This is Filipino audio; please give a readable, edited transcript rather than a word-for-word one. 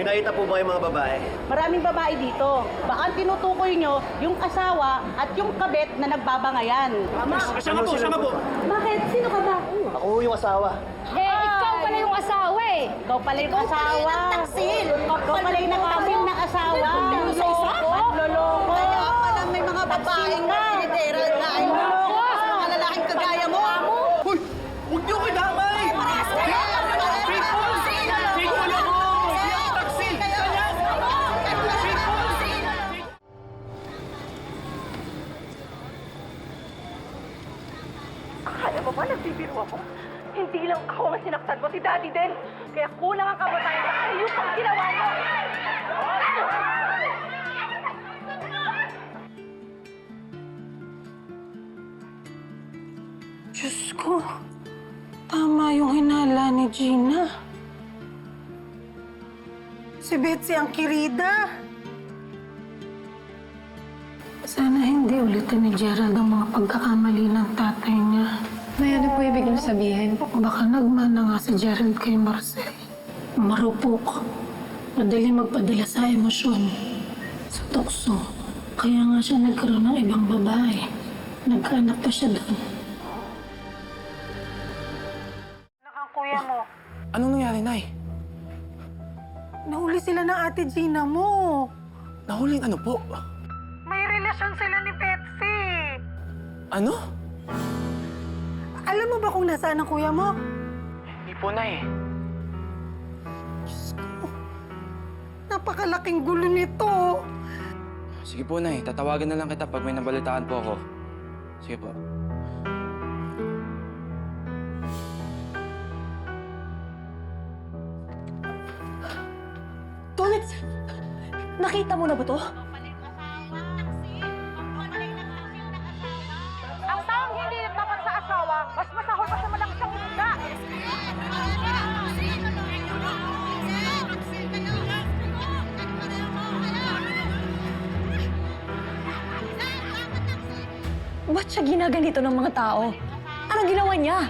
May nakita po ba kayong mga babae? Maraming babae dito. Baka ang tinutukoy nyo, yung asawa at yung kabet na nagbabangayan. Tama! Siya nga po, siya nga po! Bakit? Sino ka ba? Ako yung asawa. Ikaw pala yung asawa eh. Ikaw pala yung asawa. Ikaw pala yung nakasil na asawa. Manloloko. Kaya pala may mga babaeng tinitira na ay mga lalaking kagaya mo. Hoy! Huwag niyo kayo damay! Akala mo ba nagbibiro ako? Hindi lang ako ang sinaktan mo, si Daddy din. Kaya kulang ang kamatayan na ayos ang ginawa mo. Diyos ko, tama yung hinala ni Gina. Si Betsy ang kirida. Sana hindi ulitin ni Gerald ang mga pagkakamali ng tatay niya. May ano po ibig niyo sabihin? Baka nagmana nga si Gerald kay Marcel. Marupok. Madali magpadala sa emosyon. Sa tukso. Kaya nga siya nagkaroon ng ibang babae. Nagkaanak pa siya doon. Kuya mo. Anong nangyari, Nay? Nahuli sila ng ate Gina mo. Nahuling ano po? May relasyon sila ni Betsy. Ano? Alam mo ba kung nasaan ang kuya mo? Hindi po, Nay. Napakalaking gulo nito. Sige po, Nay. Tatawagan na lang kita pag may nabalitaan po ako. Sige po. Tonet, nakita mo na ba to? Ang taong hindi nagtapat sa asawa, mas masahol pa sa malang siyang isda. Ba't siya ginaganito ng mga tao? Anong ginawa niya?